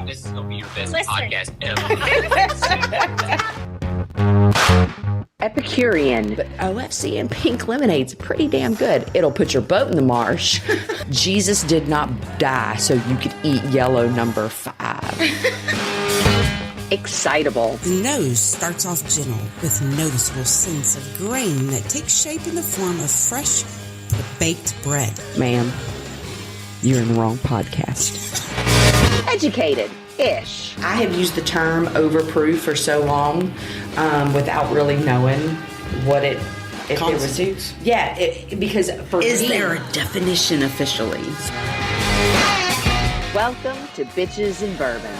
think this is going to be your best podcast ever. Epicurean. But OFC and pink lemonade's pretty damn good. It'll put your boat in the marsh. Jesus did not die so you could eat yellow number 5. Excitable. The nose starts off gentle with noticeable sense of grain that takes shape in the form of fresh baked bread. Ma'am, you're in the wrong podcast. Educated-ish. I have used the term overproof for so long without really knowing what it constitutes. Yeah, because for Is me, there a definition officially? welcome to Bitches and Bourbon.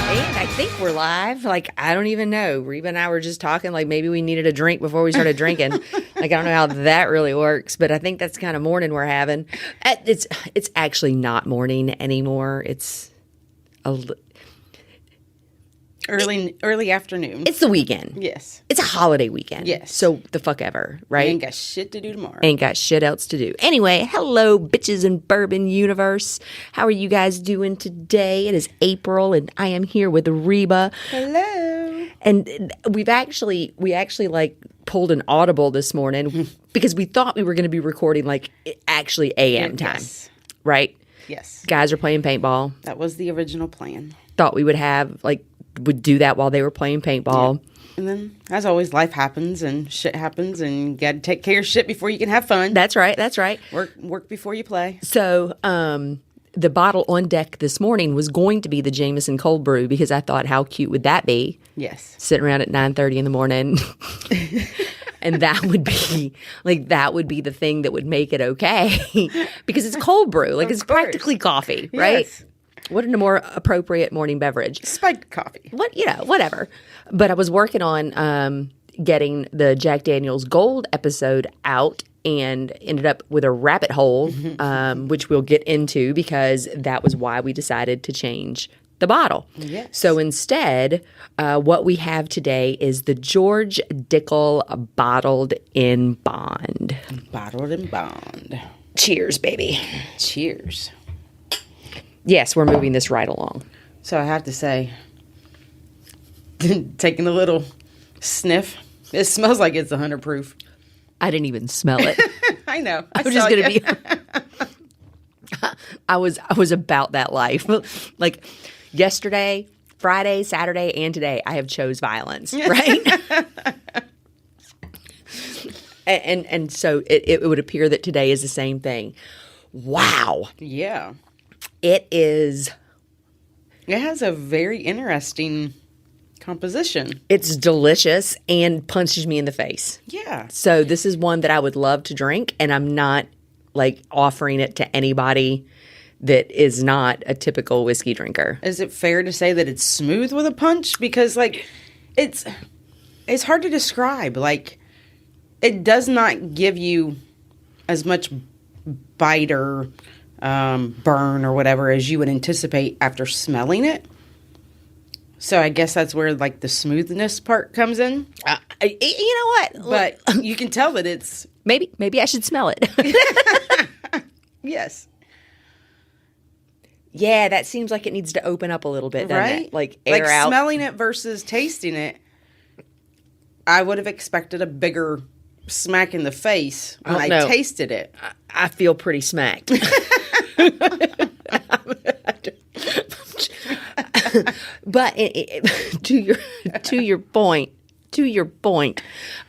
And I think we're live. Like, I don't even know. Reba and I were just talking like maybe we needed a drink before we started drinking. Like, I don't know how that really works, but I think that's the kind of morning we're having. It's actually not morning anymore. It's Early afternoon. it's the weekend. Yes. It's a holiday weekend. Yes. So the fuck ever, right? Ain't got shit to do tomorrow. Ain't got shit else to do. Anyway, hello, Bitches and Bourbon universe. How are you guys doing today? It is April, and I am here with Reba. Hello. And we actually like pulled an audible this morning because we thought we were going to be recording like actually AM time, Yes. right? Yes. Guys are playing paintball. That was the original plan. Thought we would would do that while they were playing paintball. Yeah. And then, as always, life happens and shit happens, and you got to take care of shit before you can have fun. That's right. That's right. Work before you play. So, the bottle on deck this morning was going to be the Jameson Cold Brew because I thought, how cute would that be? Yes. Sitting around at 9:30 in the morning. And that would be the thing that would make it okay because it's cold brew. Like, it's practically coffee, right? Yes. What a more appropriate morning beverage. Spiked coffee. Whatever. But I was working on getting the Jack Daniel's Gold episode out and ended up with a rabbit hole, which we'll get into because that was why we decided to change the bottle. Yes. So instead, what we have today is the George Dickel Bottled in Bond. Bottled in bond. Cheers, baby. Cheers. Yes, we're moving this right along. So I have to say, taking a little sniff, it smells like it's 100 proof. I didn't even smell it. I know. I was just going to be... I was about that life. Like yesterday, Friday, Saturday, and today, I have chose violence, right? and so it would appear that today is the same thing. Wow. Yeah. It is. It has a very interesting composition. It's delicious and punches me in the face. Yeah. So this is one that I would love to drink, and I'm not like offering it to anybody that is not a typical whiskey drinker. Is it fair to say that it's smooth with a punch? Because like it's hard to describe. Like it does not give you as much bite or burn or whatever as you would anticipate after smelling it. So I guess that's where like the smoothness part comes in. You know what? But you can tell that it's Maybe I should smell it. yes. Yeah, that seems like it needs to open up a little bit, doesn't Right? it? Like air out. Smelling it versus tasting it, I would have expected a bigger smack in the face when I tasted it. I feel pretty smacked. But to your point,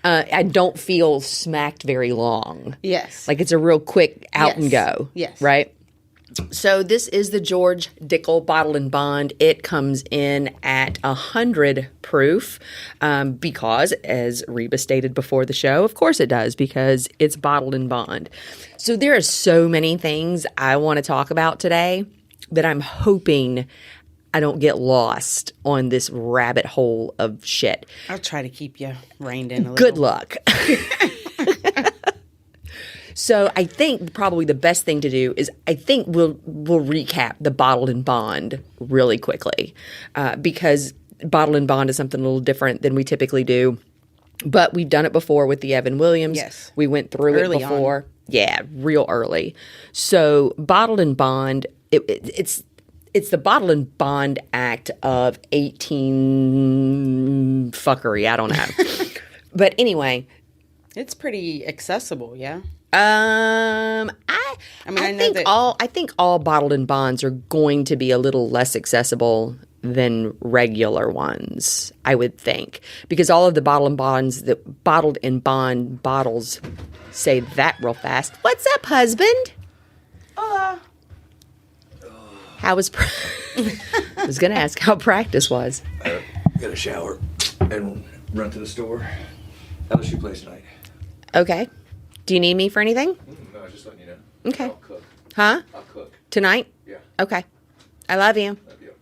I don't feel smacked very long. Yes. Like it's a real quick out and go. Yes. Right? So this is the George Dickel Bottled and Bond. It comes in at 100 proof because, as Reba stated before the show, of course it does because it's bottled in bond. So there are so many things I want to talk about today that I'm hoping I don't get lost on this rabbit hole of shit. I'll try to keep you reined in a little. Good luck. So I think probably the best thing to do is I think we'll recap the bottled and bond really quickly because bottled and bond is something a little different than we typically do. But we've done it before with the Evan Williams. Yes. We went through Early it before. Yeah, real early. So Bottled and Bond, it's the Bottled and Bond Act of 18 fuckery. I don't know. But anyway. It's pretty accessible, yeah. I think all bottled and bonds are going to be a little less accessible than regular ones, I would think, because all of the bottled and bond bottles say that real fast. What's up, husband? How was? I was gonna ask how practice was. Get a shower and run to the store. How does she play tonight? Okay. Do you need me for anything? No, I was just letting you know. Okay. I'll cook. Huh? I'll cook. Tonight? Yeah. Okay. I love you. Love you.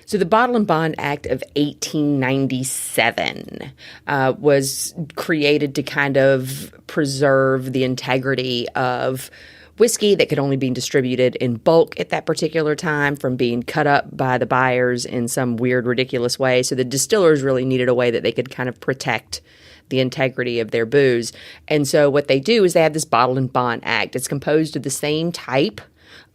So the Bottle and Bond Act of 1897 was created to kind of preserve the integrity of whiskey that could only be distributed in bulk at that particular time from being cut up by the buyers in some weird, ridiculous way. So the distillers really needed a way that they could kind of protect the integrity of their booze. And so what they do is they have this Bottle and Bond Act. It's composed of the same type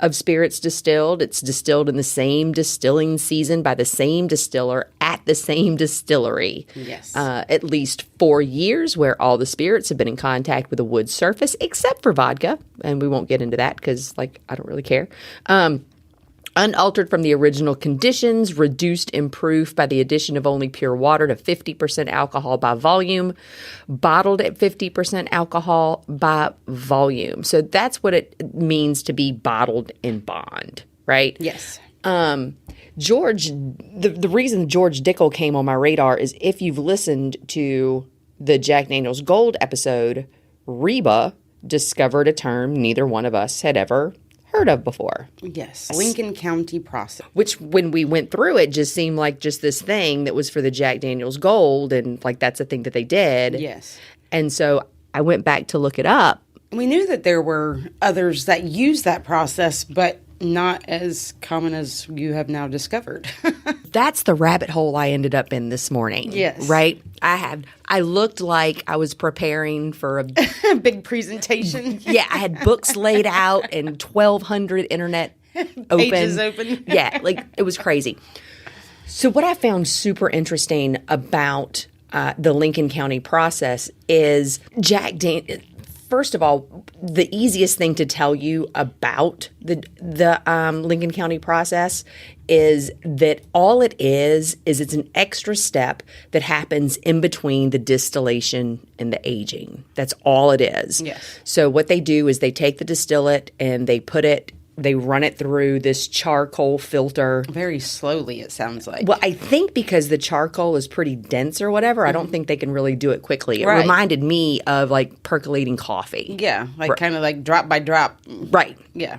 of spirits distilled. It's distilled in the same distilling season by the same distiller at the same distillery. Yes. At least 4 years, where all the spirits have been in contact with a wood surface, except for vodka. And we won't get into that because, I don't really care. Unaltered from the original conditions, reduced in proof by the addition of only pure water to 50% alcohol by volume, bottled at 50% alcohol by volume. So that's what it means to be bottled in bond, right? Yes. George, the reason George Dickel came on my radar is if you've listened to the Jack Daniel's Gold episode, Reba discovered a term neither one of us had ever heard of before. Yes. Lincoln County process. Which, when we went through it, just seemed like just this thing that was for the Jack Daniel's Gold, and that's a thing that they did. Yes. And so I went back to look it up. We knew that there were others that used that process, but not as common as you have now discovered. That's the rabbit hole I ended up in this morning. Yes. Right? I looked like I was preparing for a big presentation. Yeah, I had books laid out and 1,200 internet Pages open. Yeah, it was crazy. So what I found super interesting about the Lincoln County process is first of all, the easiest thing to tell you about the Lincoln County process is that all it is it's an extra step that happens in between the distillation and the aging. That's all it is. Yes. So what they do is they take the distillate and they run it through this charcoal filter. Very slowly, it sounds like. Well, I think because the charcoal is pretty dense or whatever, I don't think they can really do it quickly. It Right. reminded me of percolating coffee. Yeah, kind of drop by drop. Right. Yeah.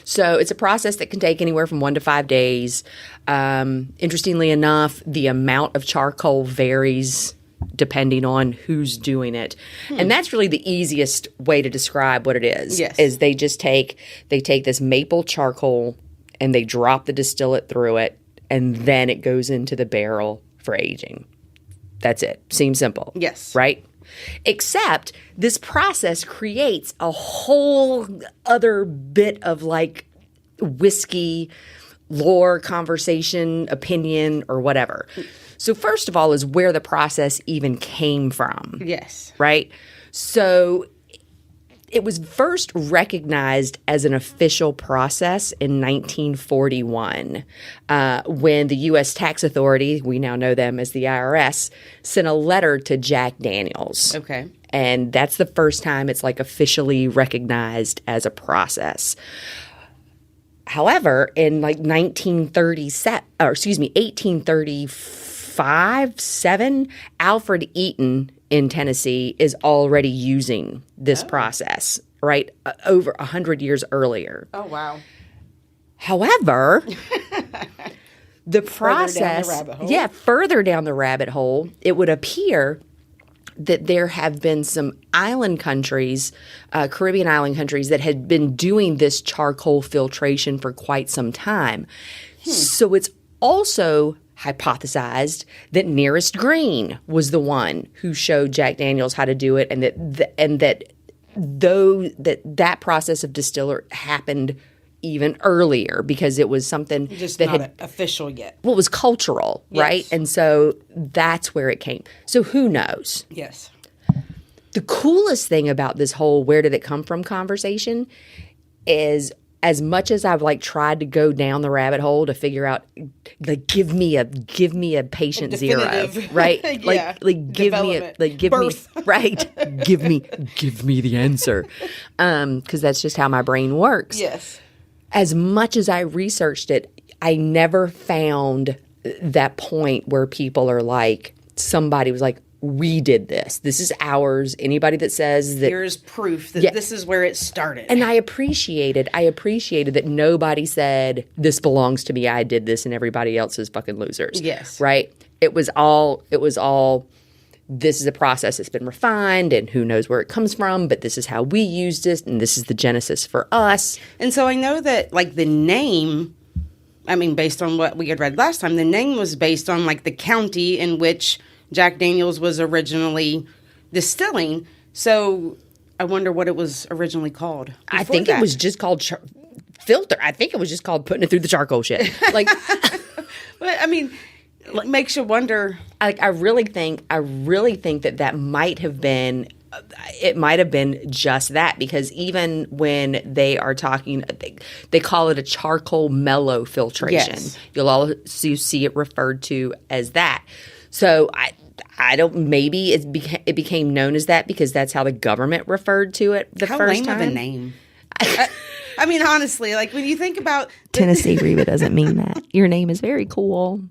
So it's a process that can take anywhere from 1 to 5 days. Interestingly enough, the amount of charcoal varies depending on who's doing it. And that's really the easiest way to describe what it is. Yes. Is they take this maple charcoal and they drop the distillate through it, and then it goes into the barrel for aging. That's it. Seems simple. Yes. Right? Except this process creates a whole other bit of whiskey lore, conversation, opinion, or whatever. So first of all is where the process even came from. Yes. Right? So it was first recognized as an official process in 1941 when the U.S. Tax Authority, we now know them as the IRS, sent a letter to Jack Daniel's. Okay. And that's the first time it's officially recognized as a process. However, in 1835-7, Alfred Eaton in Tennessee is already using this process, right? Over 100 years earlier. Oh, wow. However, the process, Further down the rabbit hole. Further down the rabbit hole, it would appear that there have been some island countries, Caribbean island countries, that had been doing this charcoal filtration for quite some time. So it's also hypothesized that Nearest Green was the one who showed Jack Daniels how to do it, and that process of distiller happened even earlier because it was something Just that not official yet. well, it was cultural, right? Yes. And so that's where it came. So who knows? Yes. The coolest thing about this whole where did it come from conversation is, as much as I've like tried to go down the rabbit hole to figure out, like, give me a patient zero, Definitive. right? Yeah. Like give me a, Development. like give Birth. me right, give me the answer, because that's just how my brain works. Yes. As much as I researched it, I never found that point where people are like, somebody was like, we did this. This is ours. Anybody that says that. Here's proof that this is where it started. And I appreciated that nobody said, this belongs to me, I did this, and everybody else is fucking losers. Yes. Right? It was all, this is a process that's been refined, and who knows where it comes from, but this is how we used it, and this is the genesis for us. And so I know that, like, the name, I mean, based on what we had read last time, the name was based on, like, the county in which Jack Daniels was originally distilling. So I wonder what it was originally called. I think it was just called filter. I think it was just called putting it through the charcoal shit. Like, But, I mean, it makes you wonder. like I really think that might have been. It might have been just that, because even when they are talking, they call it a charcoal mellow filtration. Yes. You'll also see it referred to as that. So I don't. Maybe it became known as that because that's how the government referred to it the How first lame time. of a name. I mean, honestly, like, when you think about Tennessee Reba doesn't mean that. Your name is very cool.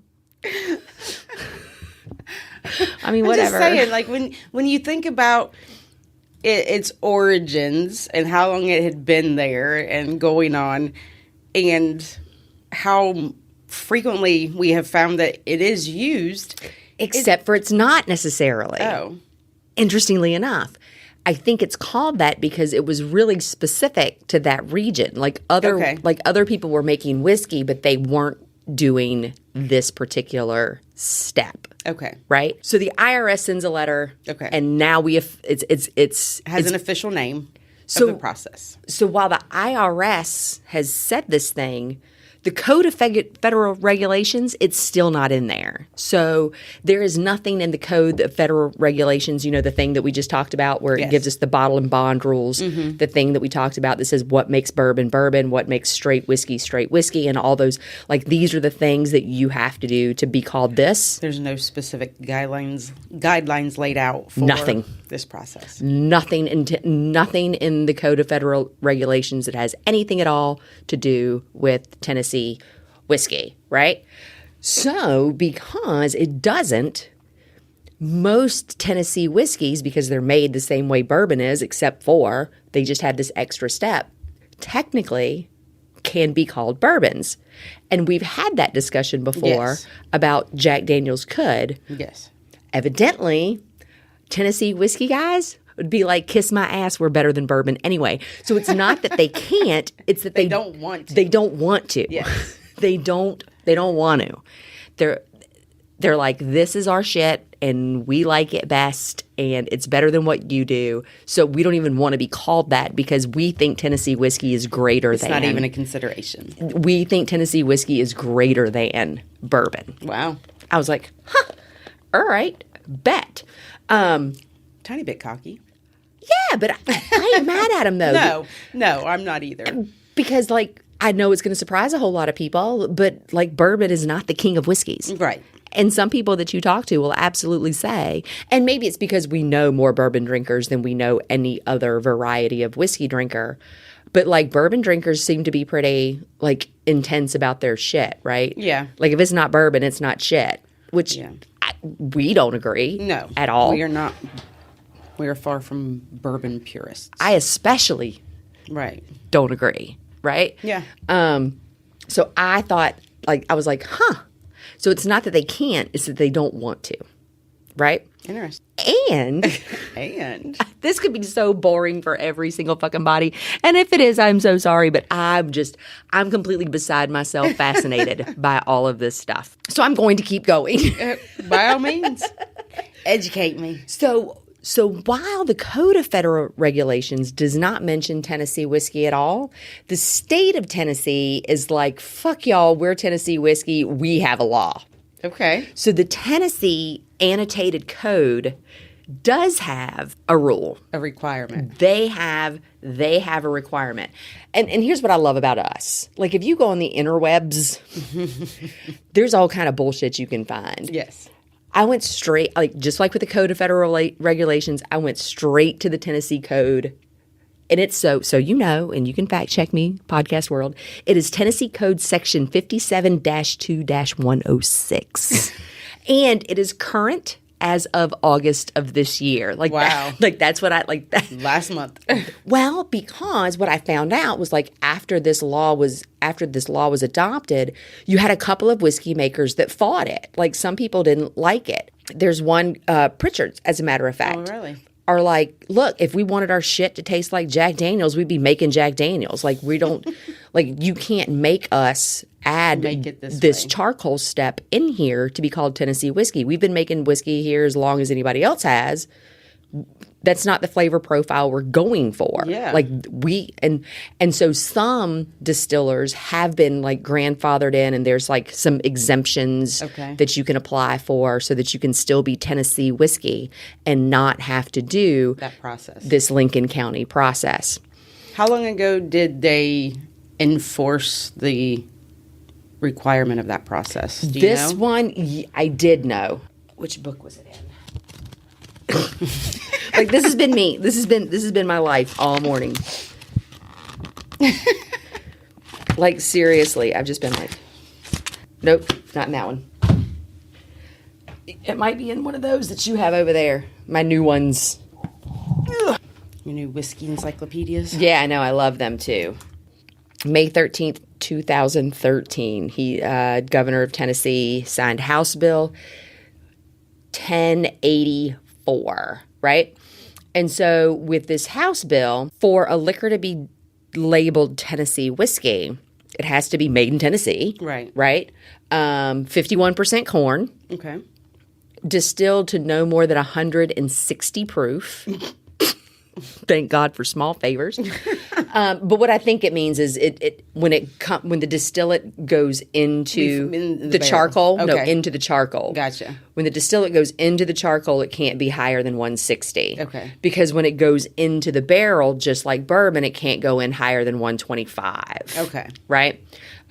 I mean, whatever. I'm just saying, like, when you think about its origins and how long it had been there and going on, and how frequently we have found that it is used. Except for it's not necessarily. Oh, Interestingly enough, I think it's called that because it was really specific to that region. Like other people were making whiskey, but they weren't doing this particular step. okay. Right? So the IRS sends a letter. Okay. And now it's Has an official name So- of the process. So while the IRS has said this thing, the Code of Federal Regulations, it's still not in there. So there is nothing in the Code of Federal Regulations, you know, the thing that we just talked about where it gives us the bottle and bond rules, the thing that we talked about that says what makes bourbon, bourbon, what makes straight whiskey, and all those, like, these are the things that you have to do to be called this. There's no specific guidelines laid out for Nothing. this process. Nothing in the Code of Federal Regulations that has anything at all to do with Tennessee whiskey, right? So, because it doesn't, most Tennessee whiskeys, because they're made the same way bourbon is, except for they just had this extra step, technically can be called bourbons. And we've had that discussion before Yes. about Jack Daniels could. Yes. Evidently, Tennessee whiskey guys would be like, kiss my ass, we're better than bourbon anyway. So it's not that they can't, it's that they don't want to. They don't want to. Yes. They don't want to. They're like, this is our shit and we like it best and it's better than what you do. So we don't even want to be called that because we think Tennessee whiskey is greater It's than. not even a consideration. We think Tennessee whiskey is greater than bourbon. Wow. I was like, huh, all right, bet. Tiny bit cocky. Yeah, but I ain't mad at him though. No, I'm not either. Because, like, I know it's going to surprise a whole lot of people, but, like, bourbon is not the king of whiskeys. Right. And some people that you talk to will absolutely say, and maybe it's because we know more bourbon drinkers than we know any other variety of whiskey drinker, but, like, bourbon drinkers seem to be pretty, like, intense about their shit, right? Yeah. Like, if it's not bourbon, it's not shit, which Yeah. we don't agree No. at all. We are not. We are far from bourbon purists. I especially Right. don't agree, right? Yeah. So I thought, like, I was like, huh. So it's not that they can't, it's that they don't want to. right? Interesting. And And this could be so boring for every single fucking body. And if it is, I'm so sorry, but I'm completely beside myself, fascinated by all of this stuff. So I'm going to keep going. by all means, educate me. So while the Code of Federal Regulations does not mention Tennessee whiskey at all, the state of Tennessee is like, fuck y'all, we're Tennessee whiskey, we have a law. Okay. So the Tennessee Annotated Code does have a rule. A requirement. They have a requirement. And here's what I love about us. Like if you go on the interwebs, there's all kind of bullshit you can find. Yes. I went straight, like just like with the Code of Federal Regulations, I went straight to the Tennessee Code. And it's so you know, and you can fact check me, podcast world. It is Tennessee Code Section 57-2-106. And it is current as of August of this year. Like, wow. That's what I like. That. Last month. Well, because what I found out was like after this law was adopted, you had a couple of whiskey makers that fought it. Like some people didn't like it. There's one, Pritchard's, as a matter of fact. Oh, really? Are like, look, if we wanted our shit to taste like Jack Daniels, we'd be making Jack Daniels. Like we don't, like you can't make us add this charcoal step in here to be called Tennessee whiskey. We've been making whiskey here as long as anybody else has. That's not the flavor profile we're going for. Yeah. Like and so some distillers have been like grandfathered in, and there's like some exemptions that you can apply for so that you can still be Tennessee whiskey and not have to do that process. This Lincoln County process. How long ago did they enforce the requirement of that process? Do you know? One, I did know. Which book was it in? Like this has been me. This has been my life all morning. Like seriously, I've just been like, nope, not in that one. It might be in one of those that you have over there. My new ones. Your new whiskey encyclopedias? Yeah, I know. I love them too. May 13th, 2013, he, governor of Tennessee, signed House Bill 1084, right? And so with this House bill, for a liquor to be labeled Tennessee whiskey, it has to be made in Tennessee. Right. Right? 51% corn. Okay. Distilled to no more than 160 proof. Thank God for small favors. But what I think it means is when the distillate goes into the charcoal, into the charcoal. Gotcha. When the distillate goes into the charcoal, it can't be higher than 160. Okay. Because when it goes into the barrel, just like bourbon, it can't go in higher than 125. Okay. Right?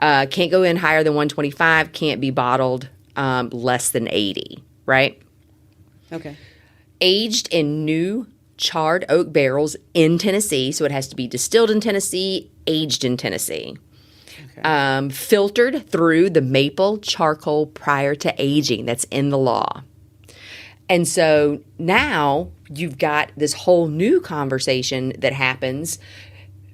Can't go in higher than 125. Can't be bottled less than 80. Right? Okay. Aged in new charred oak barrels in Tennessee, so it has to be distilled in Tennessee, aged in Tennessee. Okay. Filtered through the maple charcoal prior to aging. That's in the law. And so now you've got this whole new conversation that happens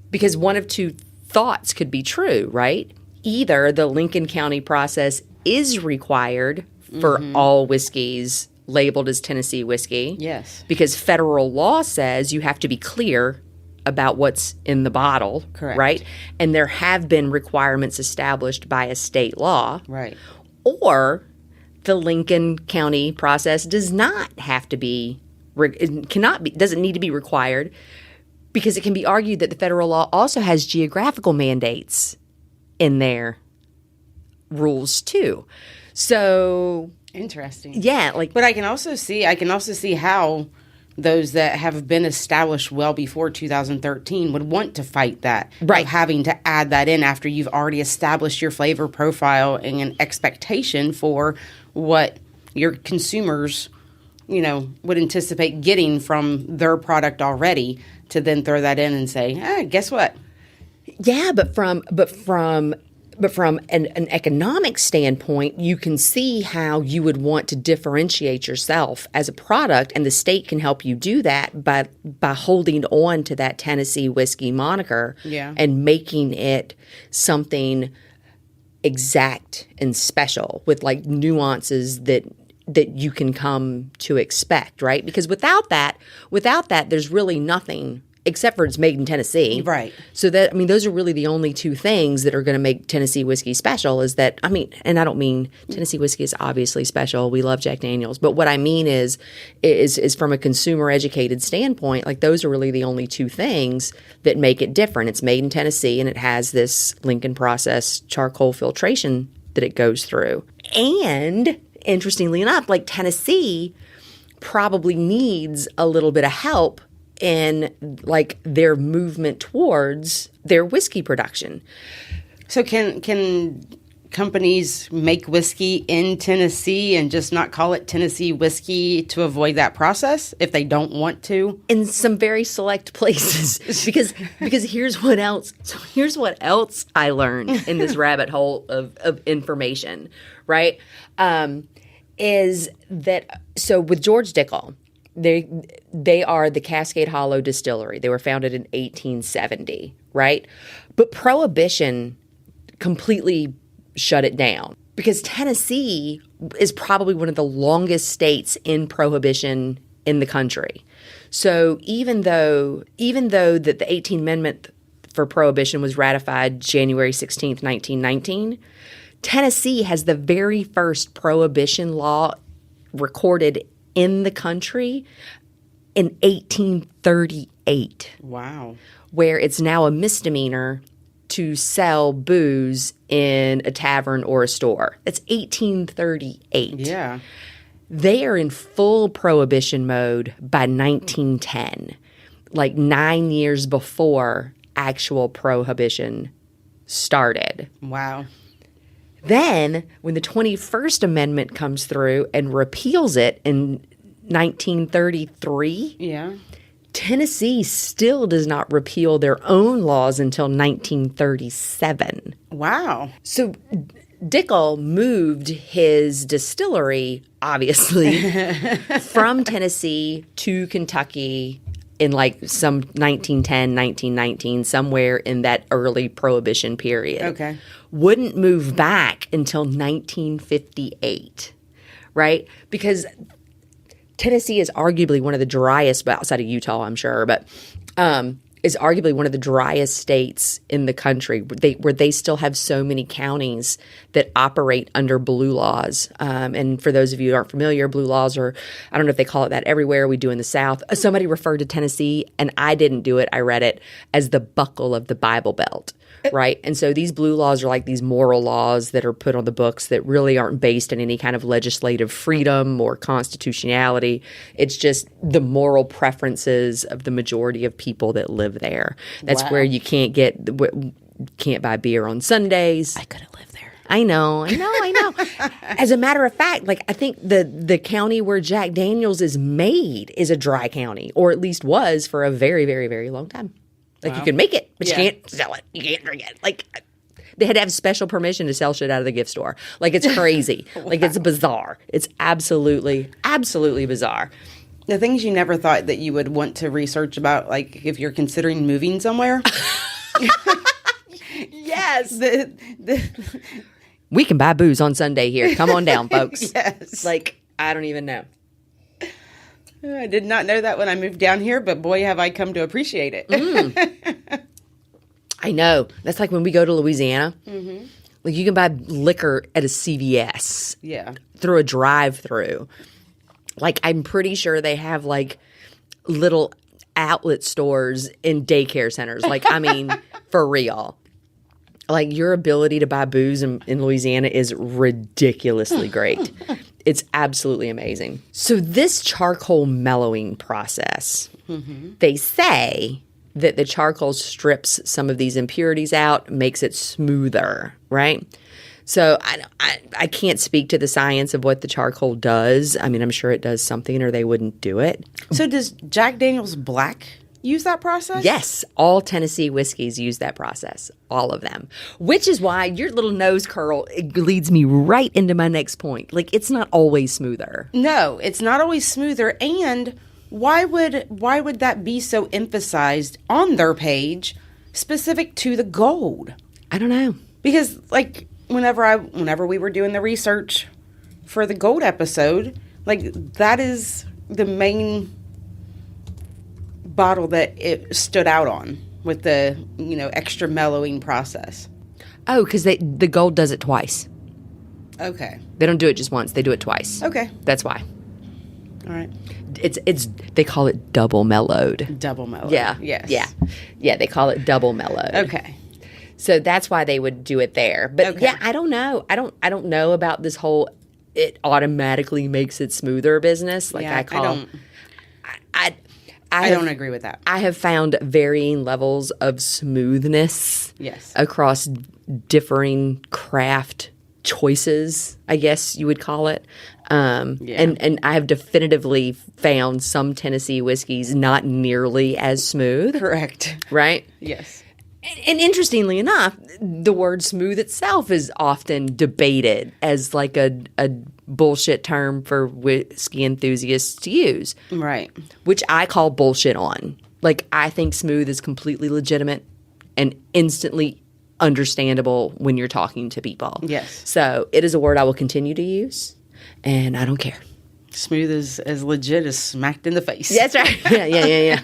because one of two thoughts could be true, right? Either the Lincoln County process is required for all whiskeys labeled as Tennessee whiskey. Yes. Because federal law says you have to be clear about what's in the bottle. Correct. Right? And there have been requirements established by a state law. Right. Or the Lincoln County process does not have to be, doesn't need to be required because it can be argued that the federal law also has geographical mandates in their rules too. So interesting. Yeah, but I can also see how those that have been established well before 2013 would want to fight that. Right. Of having to add that in after you've already established your flavor profile and an expectation for what your consumers, would anticipate getting from their product already to then throw that in and say, guess what? Yeah, but from an economic standpoint, you can see how you would want to differentiate yourself as a product, and the state can help you do that by holding on to that Tennessee whiskey moniker and making it something exact and special with like nuances that that you can come to expect, right? Because without that, there's really nothing except for it's made in Tennessee. Right. So that, I mean, those are really the only two things that are going to make Tennessee whiskey special is that, I mean, and I don't mean Tennessee whiskey is obviously special. We love Jack Daniels. But what I mean is from a consumer educated standpoint, like those are really the only two things that make it different. It's made in Tennessee and it has this Lincoln process charcoal filtration that it goes through. And interestingly enough, like Tennessee probably needs a little bit of help in like their movement towards their whiskey production. So can companies make whiskey in Tennessee and just not call it Tennessee whiskey to avoid that process if they don't want to? In some very select places, because here's what else I learned in this rabbit hole of information, right? Is that so with George Dickel, they are the Cascade Hollow Distillery. They were founded in 1870, right? But Prohibition completely shut it down because Tennessee is probably one of the longest states in Prohibition in the country. So even though that the 18th Amendment for Prohibition was ratified January 16th, 1919, Tennessee has the very first Prohibition law recorded in the country in 1838. Wow. Where it's now a misdemeanor to sell booze in a tavern or a store. That's 1838. Yeah. They are in full Prohibition mode by 1910, like 9 years before actual Prohibition started. Wow. Then, when the 21st Amendment comes through and repeals it in 1933, yeah, Tennessee still does not repeal their own laws until 1937. Wow. So Dickel moved his distillery, obviously, from Tennessee to Kentucky in like some 1910, 1919, somewhere in that early Prohibition period. Okay. Wouldn't move back until 1958, right? Because Tennessee is arguably one of the driest, but outside of Utah, I'm sure, but is arguably one of the driest states in the country where they still have so many counties that operate under blue laws. And for those of you who aren't familiar, blue laws are, I don't know if they call it that everywhere, we do in the South. Somebody referred to Tennessee, and I didn't do it, I read it, as the buckle of the Bible Belt. Right. And so these blue laws are like these moral laws that are put on the books that really aren't based in any kind of legislative freedom or constitutionality. It's just the moral preferences of the majority of people that live there. That's where you can't buy beer on Sundays. I could have lived there. I know. As a matter of fact, like I think the county where Jack Daniels is made is a dry county, or at least was for a very, very, very long time. Like, you can make it, but you can't sell it. You can't drink it. Like, they had to have special permission to sell shit out of the gift store. Like, it's crazy. Like, it's bizarre. It's absolutely, absolutely bizarre. The things you never thought that you would want to research about, like, if you're considering moving somewhere. Yes. We can buy booze on Sunday here. Come on down, folks. Yes. Like, I don't even know. I did not know that when I moved down here, but boy, have I come to appreciate it. I know. That's like when we go to Louisiana. Mm-hmm. Like, you can buy liquor at a CVS. Yeah. Through a drive-through. Like, I'm pretty sure they have, like, little outlet stores in daycare centers. Like, I mean, for real. Like, your ability to buy booze in Louisiana is ridiculously great. It's absolutely amazing. So this charcoal mellowing process, they say that the charcoal strips some of these impurities out, makes it smoother, right? So I can't speak to the science of what the charcoal does. I mean, I'm sure it does something or they wouldn't do it. So does Jack Daniels Black use that process? Yes. All Tennessee whiskeys use that process. All of them. Which is why your little nose curl leads me right into my next point. Like, it's not always smoother. No, it's not always smoother. And why would that be so emphasized on their page specific to the gold? I don't know. Because, like, whenever we were doing the research for the gold episode, like that is the main bottle that it stood out on with the, extra mellowing process. Oh, because the gold does it twice. Okay. They don't do it just once. They do it twice. Okay. That's why. All right. It's they call it double mellowed. Double mellowed. Yeah. Yes. Yeah, they call it double mellowed. Okay. So that's why they would do it there. But Okay. yeah, I don't know. I don't know about this whole it automatically makes it smoother business. Like Yeah, I call I have- don't agree with that. I have found varying levels of smoothness Yes. across differing craft choices, I guess you would call it. Yeah. And I have definitively found some Tennessee whiskeys not nearly as smooth, Correct. right? Yes. And interestingly enough, the word smooth itself is often debated as like a bullshit term for whiskey enthusiasts to use, Right. which I call bullshit on. Like, I think smooth is completely legitimate and instantly understandable when you're talking to people. Yes. So it is a word I will continue to use, and I don't care. Smooth is as legit as smacked in the face. That's right. Yeah.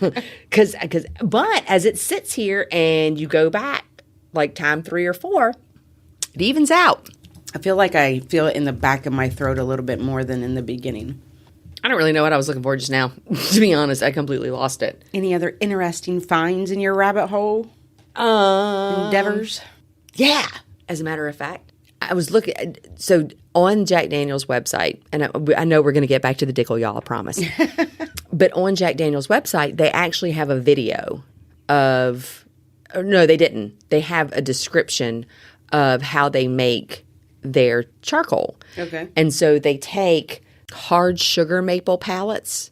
But as it sits here and you go back like time 3 or 4, it evens out. I feel like I feel it in the back of my throat a little bit more than in the beginning. I don't really know what I was looking for just now. To be honest, I completely lost it. Any other interesting finds in your rabbit hole endeavors? Yeah. As a matter of fact, I was looking. So on Jack Daniel's website, and I know we're going to get back to the Dickel, y'all, I promise. But on Jack Daniel's website, they actually have a video of. Or no, they didn't. They have a description of how they make their charcoal. Okay. And so they take hard sugar maple pellets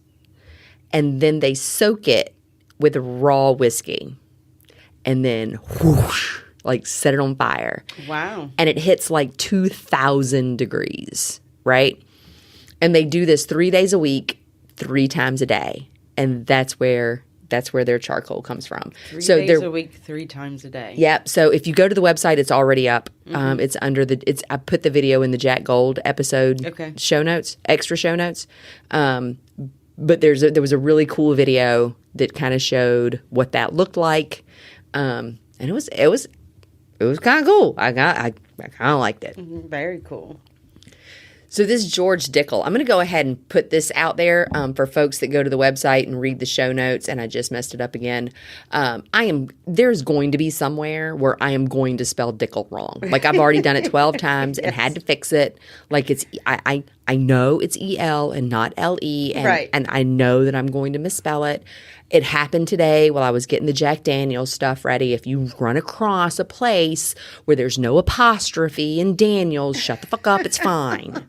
and then they soak it with raw whiskey and then whoosh, like set it on fire. Wow. And it hits like 2,000 degrees, right? And they do this 3 days a week, 3 times a day. And that's where their charcoal comes from. 3 so days a week, 3 times a day. Yep. So if you go to the website, it's already up. It's under I put the video in the Jack Gold episode show notes, extra show notes. But there was a really cool video that kind of showed what that looked like, and it was kind of cool. I kind of liked it. Very cool. So this is George Dickel. I'm going to go ahead and put this out there for folks that go to the website and read the show notes, and I just messed it up again. There's going to be somewhere where I am going to spell Dickel wrong. Like I've already done it 12 times and had to fix it. Like I know it's E-L and not L-E, and I know that I'm going to misspell it. It happened today while I was getting the Jack Daniel's stuff ready. If you run across a place where there's no apostrophe in Daniels, shut the fuck up. It's fine.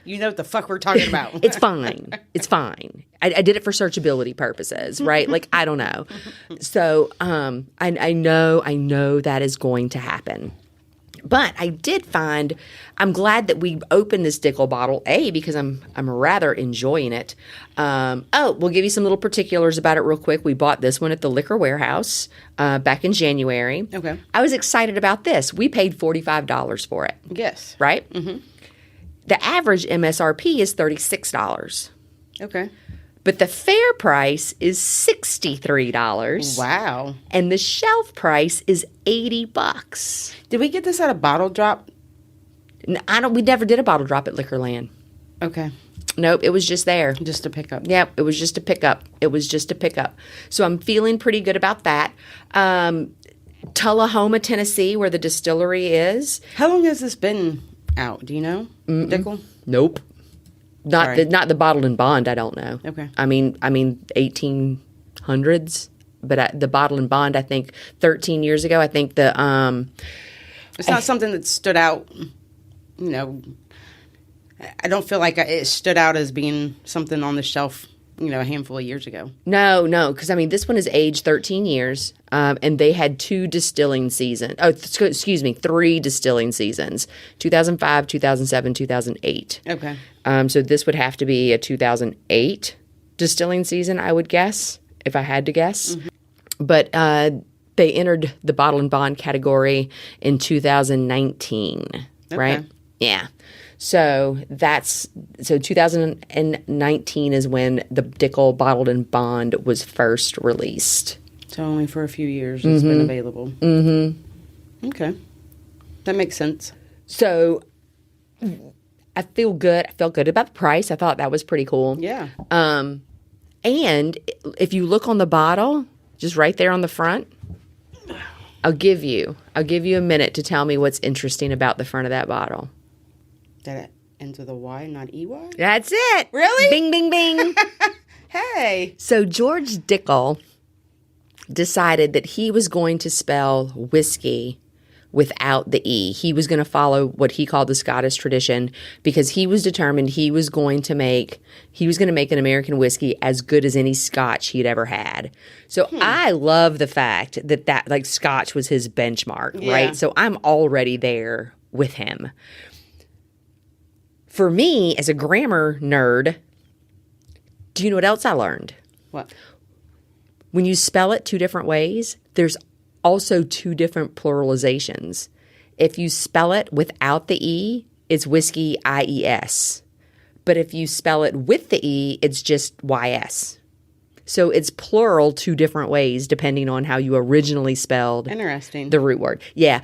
You know what the fuck we're talking about. It's fine. It's fine. I did it for searchability purposes, right? Like, I don't know. So I know that is going to happen. But I did find, I'm glad that we opened this Dickel bottle, because I'm rather enjoying it. We'll give you some little particulars about it real quick. We bought this one at the Liquor Warehouse back in January. Okay. I was excited about this. We paid $45 for it. Yes. Right? Mm-hmm. The average MSRP is $36. Okay. But the fair price is $63. Wow. And the shelf price is $80. Did we get this at a bottle drop? We never did a bottle drop at Liquorland. Okay. Nope, it was just there. Just to pick up. Yep, it was just a pickup. So I'm feeling pretty good about that. Tullahoma, Tennessee, where the distillery is. How long has this been out? Do you know, Dickel? Nope. Not the bottled and bond, I don't know. Okay. I mean 1800s, but the bottled and bond, I think 13 years ago. I think the it's not something that stood out, I don't feel like it stood out as being something on the shelf, a handful of years ago. No, because this one is aged 13 years, and they had 2 distilling seasons. Oh, excuse me, 3 distilling seasons: 2005, 2007, 2008. Okay. So this would have to be a 2008 distilling season, I would guess, if I had to guess. Mm-hmm. But they entered the bottle and bond category in 2019, right? Yeah. So 2019 is when the Dickel Bottled and Bond was first released. So only for a few years it's been available. Mm-hmm. Okay. That makes sense. So I feel good. I felt good about the price. I thought that was pretty cool. Yeah. And if you look on the bottle, just right there on the front, I'll give you a minute to tell me what's interesting about the front of that bottle. That it ends with a Y, not EY? That's it. Really? Bing, bing, bing. Hey. So George Dickel decided that he was going to spell whiskey without the E. He was going to follow what he called the Scottish tradition because he was determined he was going to make an American whiskey as good as any Scotch he'd ever had. So I love the fact that like Scotch was his benchmark, right? So I'm already there with him. For me, as a grammar nerd, do you know what else I learned? What? When you spell it two different ways, there's also two different pluralizations. If you spell it without the E, it's whiskey IES. But if you spell it with the E, it's just YS. So it's plural two different ways depending on how you originally spelled Interesting. the root word. Yeah,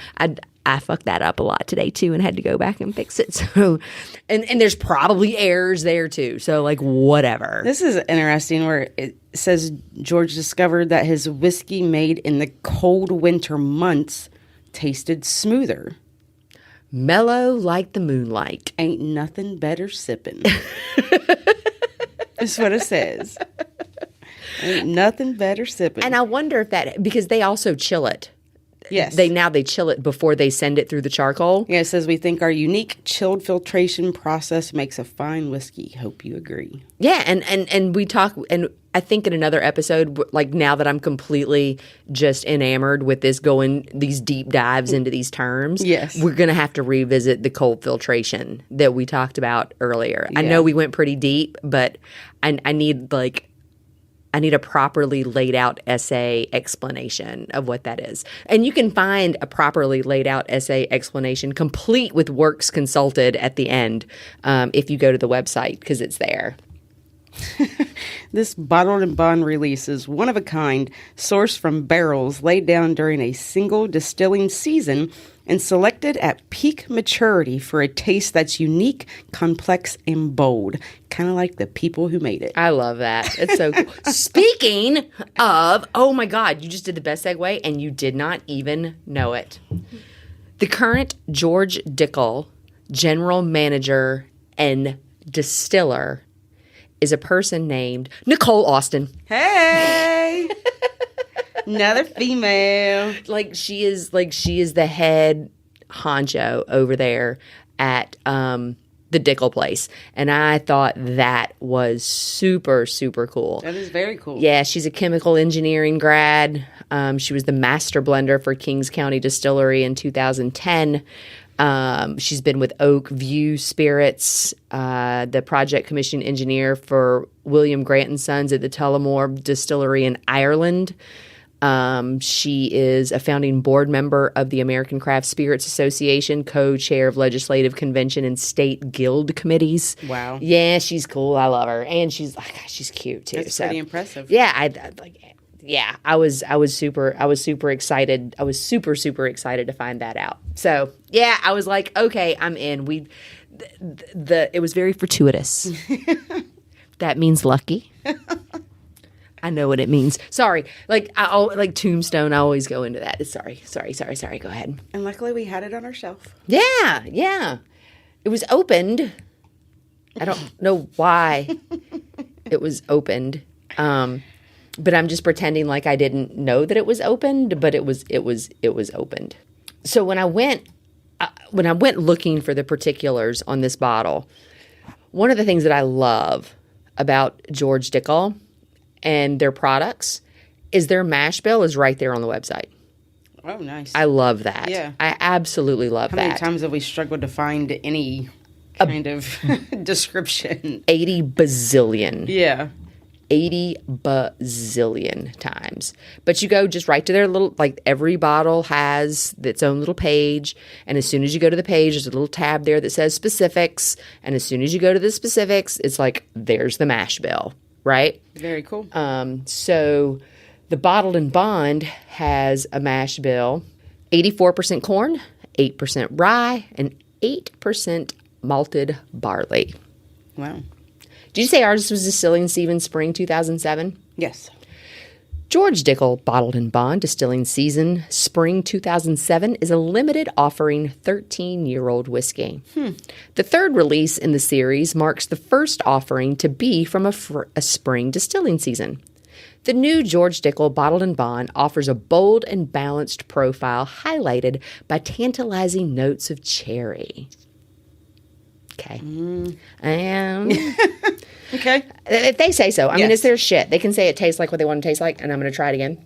I fucked that up a lot today too and had to go back and fix it. So and there's probably errors there too. So like whatever. This is interesting where it says George discovered that his whiskey made in the cold winter months tasted smoother. Mellow like the moonlight. Ain't nothing better sipping. That's what it says. Ain't nothing better sipping. And I wonder if that, because they also chill it. Yes. They chill it before they send it through the charcoal. Yeah, it says we think our unique chilled filtration process makes a fine whiskey. Hope you agree. Yeah, and we talk, and I think in another episode, like now that I'm completely just enamored with this going, these deep dives into these terms, yes, we're going to have to revisit the cold filtration that we talked about earlier. Yeah. I know we went pretty deep, but I need a properly laid out essay explanation of what that is. And you can find a properly laid out essay explanation complete with works consulted at the end if you go to the website because it's there. This Bottled and Bond release is one of a kind, sourced from barrels laid down during a single distilling season and selected at peak maturity for a taste that's unique, complex, and bold. Kind of like the people who made it. I love that. It's so cool. Speaking of, oh my God, you just did the best segue and you did not even know it. The current George Dickel general manager and distiller is a person named Nicole Austin. Hey! Another female. She is the head honcho over there at the Dickel place. And I thought that was super, super cool. That is very cool. Yeah, she's a chemical engineering grad. She was the master blender for Kings County Distillery in 2010. She's been with Oak View Spirits, the project commission engineer for William Grant and Sons at the Tullahoma Distillery in Ireland. She is a founding board member of the American Craft Spirits Association, co-chair of legislative convention and state guild committees. Wow. Yeah, she's cool. I love her, and she's cute too. That's pretty impressive. Yeah, I was super excited. I was super excited to find that out. So yeah, I was like, okay, I'm in. It was very fortuitous. That means lucky. I know what it means. Sorry, like Tombstone. I always go into that. Sorry. Go ahead. And luckily, we had it on our shelf. Yeah. It was opened. I don't know why it was opened. But I'm just pretending like I didn't know that it was opened, but it was opened. So when I went looking for the particulars on this bottle, one of the things that I love about George Dickel and their products is their mash bill is right there on the website. Oh, nice. I love that. Yeah. I absolutely love that. How many times have we struggled to find any kind of description? 80 bazillion. Yeah. 80 bazillion times. But you go just right to their little, like every bottle has its own little page. And as soon as you go to the page, there's a little tab there that says specifics. And as soon as you go to the specifics, it's like, there's the mash bill, right? Very cool. So the Bottled and Bond has a mash bill, 84% corn, 8% rye, and 8% malted barley. Wow. Did you say ours was distilling season spring 2007? Yes. George Dickel Bottled and Bond Distilling Season Spring 2007 is a limited offering 13-year-old whiskey. The third release in the series marks the first offering to be from a spring distilling season. The new George Dickel Bottled and Bond offers a bold and balanced profile highlighted by tantalizing notes of cherry. Okay. Okay. If they say so. I mean, Yes. it's their shit. They can say it tastes like what they want to taste like, and I'm going to try it again.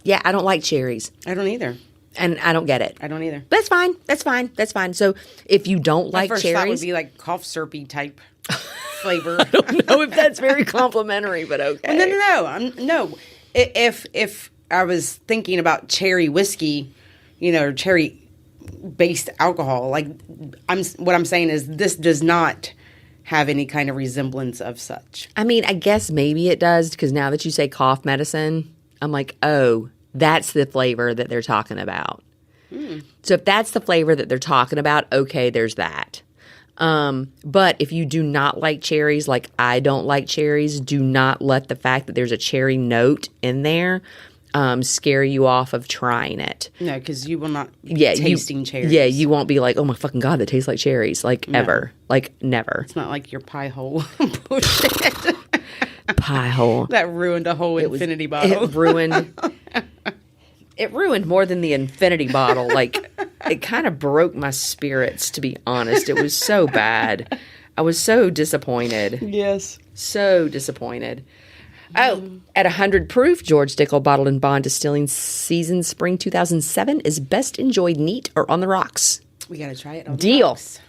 Yeah, I don't like cherries, I don't either. and I don't get it. I don't either. That's fine. That's fine. That's fine. So if you don't My like first thought would cherries, be like cough syrupy type flavor. I don't know if that's very complimentary, but okay. No. If I was thinking about cherry whiskey, or cherry based alcohol, like what I'm saying is this does not have any kind of resemblance of such. I mean, I guess maybe it does, because now that you say cough medicine, I'm like, oh, that's the flavor that they're talking about. So if that's the flavor that they're talking about, okay, there's that. But if you do not like cherries, like I don't like cherries, do not let the fact that there's a cherry note in there scare you off of trying it. No, because you will not be Yeah, tasting cherries. Yeah, you won't be like, oh my fucking God, that tastes like cherries. Like, ever. Like, never. It's not like your pie hole bullshit. Pie hole. That ruined a whole infinity bottle. It ruined more than the infinity bottle. Like, it kind of broke my spirits, to be honest. It was so bad. I was so disappointed. Yes. So disappointed. Oh, at 100 proof, George Dickel Bottled and Bond Distilling Season Spring 2007 is best enjoyed neat or on the rocks. We got to try it on the Deal. rocks.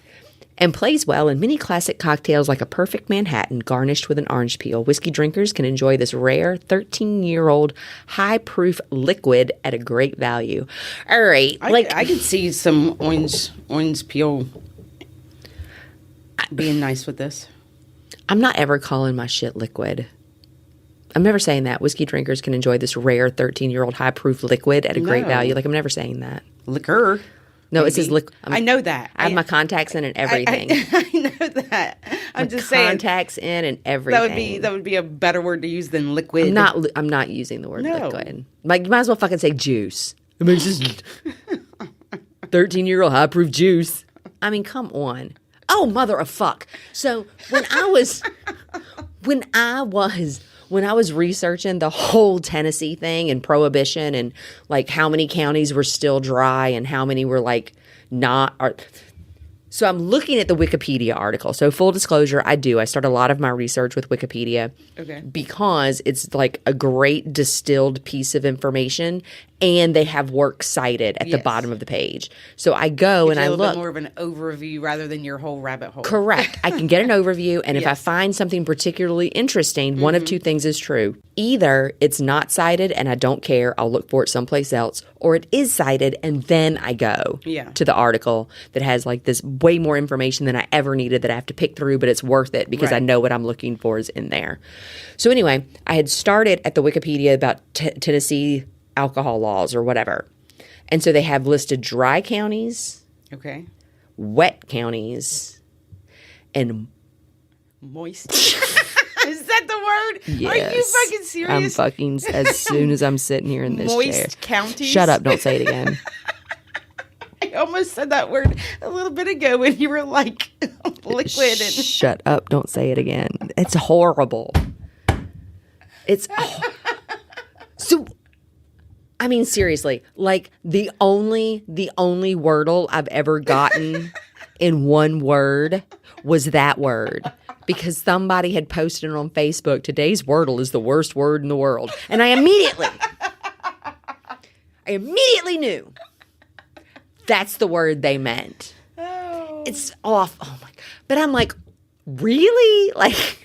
And plays well in many classic cocktails like a perfect Manhattan garnished with an orange peel. Whiskey drinkers can enjoy this rare 13-year-old high-proof liquid at a great value. All right. I could see some orange peel being nice with this. I'm not ever calling my shit liquid. I'm never saying that. Whiskey drinkers can enjoy this rare 13-year-old high-proof liquid at a great No. value. Like, I'm never saying that. Liquor. No, maybe. it says liquid. I know that. I have my contacts in and everything. I know that. I'm just saying Contacts in and everything. that would be a better word to use than liquid. I'm not using the word No. liquid. Like, you might as well fucking say juice. I mean, it's just 13-year-old high-proof juice. I mean, come on. Oh, mother of fuck. So when I was researching the whole Tennessee thing and Prohibition and like how many counties were still dry and how many were like not. So I'm looking at the Wikipedia article. So full disclosure, I start a lot of my research with Wikipedia. Okay. Because it's like a great distilled piece of information and they have work cited at the Yes. bottom of the page. So I go and I a little look. bit more of an overview rather than your whole rabbit hole. Correct. I can get an overview, and if I Yes. find something particularly interesting, one of two things is true. Either it's not cited and I don't care, I'll look for it someplace else, or it is cited and then I go Yeah. to the article that has like this way more information than I ever needed that I have to pick through, but it's worth it because I Right. know what I'm looking for is in there. So anyway, I had started at the Wikipedia about Tennessee alcohol laws or whatever. And so they have listed dry counties, Okay. wet counties, and Moist. Is that the word? yes. Are you fucking serious? I'm fucking as soon as I'm sitting here in this Moist chair. counties? Shut up! Don't say it again. I almost said that word a little bit ago when you were like liquid and Shut up! Don't say it again. It's horrible. It's so. I mean, seriously, like the only Wordle I've ever gotten in one word was that word. Because somebody had posted it on Facebook, today's Wordle is the worst word in the world. And I immediately knew that's the word they meant. oh. It's off. Oh my God. But I'm like, really? Like,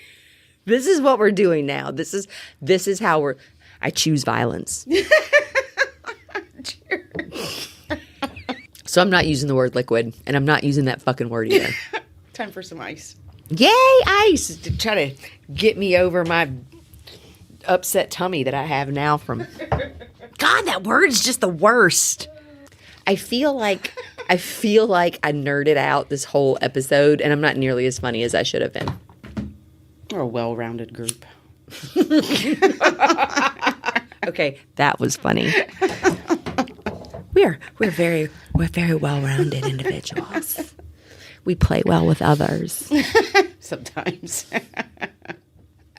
This is what we're doing now. This is how I choose violence. So I'm not using the word liquid, and I'm not using that fucking word either. Time for some ice. Yay, ice! To try to get me over my upset tummy that I have now from... God, that word is just the worst. I feel like I nerded out this whole episode, and I'm not nearly as funny as I should have been. We're a well-rounded group. Okay, that was funny. We're very well-rounded individuals. We play well with others. Sometimes.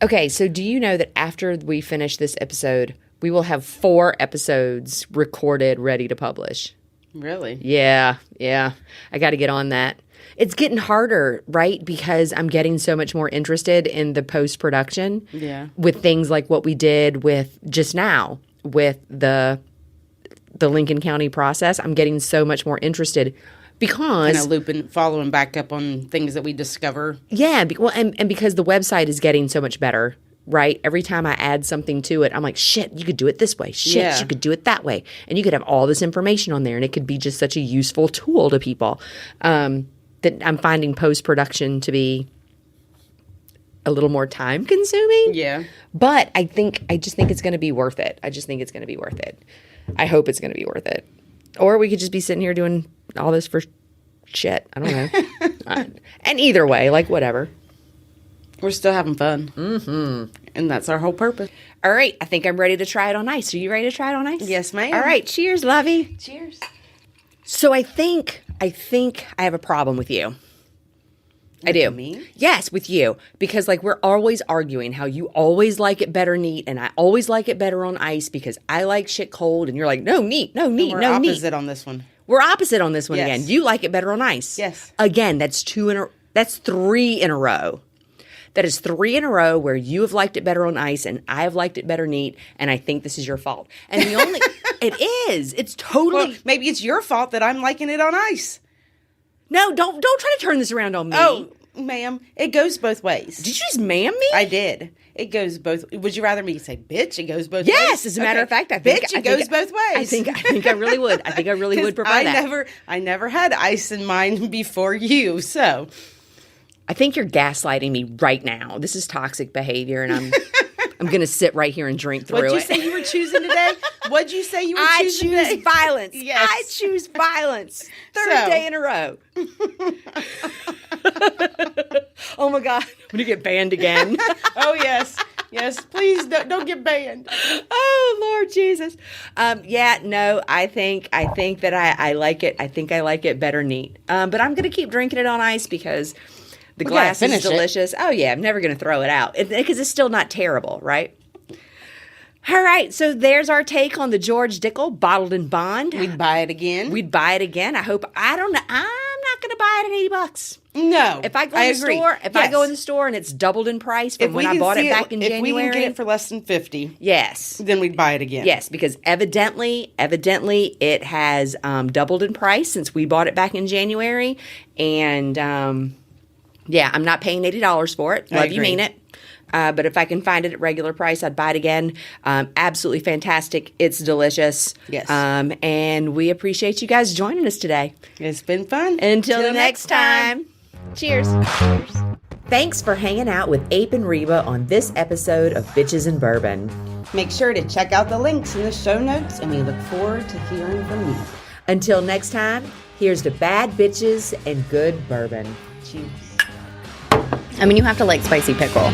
Okay, so do you know that after we finish this episode, we will have 4 episodes recorded, ready to publish? Really? Yeah. I got to get on that. It's getting harder, right? Because I'm getting so much more interested in the post-production. Yeah. With things like what we did with just now with the Lincoln County process. I'm getting so much more interested because... Kind of looping, following back up on things that we discover. Yeah. And because the website is getting so much better, right? Every time I add something to it, I'm like, shit, you could do it this way. Shit, Yeah. you could do it that way. And you could have all this information on there, and it could be just such a useful tool to people. That I'm finding post-production to be a little more time-consuming. Yeah. But I just think it's going to be worth it. I just think it's going to be worth it. I hope it's going to be worth it. Or we could just be sitting here doing all this for shit. I don't know. And either way, like, whatever. We're still having fun. Mm-hmm. And that's our whole purpose. All right. I think I'm ready to try it on ice. Are you ready to try it on ice? Yes, ma'am. All right. Cheers, lovey. Cheers. So I think I have a problem with you. I do. Me? Yes, with you. Because, like, we're always arguing how you always like it better neat, and I always like it better on ice because I like shit cold, and you're like, no, neat, no, neat, We're no, neat. opposite on this one. We're opposite on this one Yes. again. You like it better on ice. Yes. Again, that's 3 in a row. That is 3 in a row where you have liked it better on ice and I have liked it better neat, and I think this is your fault. And the only... It is. It's totally... Well, maybe it's your fault that I'm liking it on ice. No, don't try to turn this around on me. Oh, ma'am, it goes both ways. Did you just ma'am me? I did. It goes both. Would you rather me say bitch? It goes both ways. Yes, as a matter of fact, I think bitch. It goes both ways. I think I really would. I think I really would prefer that. I never had ice in mine before you, so I think you're gaslighting me right now. This is toxic behavior, and I'm going to sit right here and drink through it. What'd you say you were choosing today? What'd you say you were choosing today? I choose violence. Yes. I choose violence. Third So. day in a row. Oh my God. I'm going to get banned again. Oh, yes. Yes, please don't get banned. Oh, Lord Jesus. Yeah, no, I think that I like it. I think I like it better neat. But I'm going to keep drinking it on ice because the glass is delicious. Oh, yeah, I'm never going to throw it out because it's still not terrible, right? All right, so there's our take on the George Dickel Bottled and Bond. We'd buy it again. We'd buy it again. I'm not going to buy it at $80. No, If I go in the store, I go in the store and it's doubled in price from when I bought it back in January. If we can get it for less than $50, yes, then we'd buy it again. Yes, because evidently it has doubled in price since we bought it back in January, and yeah, I'm not paying $80 for it. Love you, mean it. But if I can find it at regular price, I'd buy it again. Absolutely fantastic. It's delicious. Yes. And we appreciate you guys joining us today. It's been fun. Until the next time. Cheers. Cheers. Thanks for hanging out with Ape and Reba on this episode of Bitches and Bourbon. Make sure to check out the links in the show notes, and we look forward to hearing from you. Until next time, here's to bad bitches and good bourbon. Cheers. I mean, you have to like spicy pickle.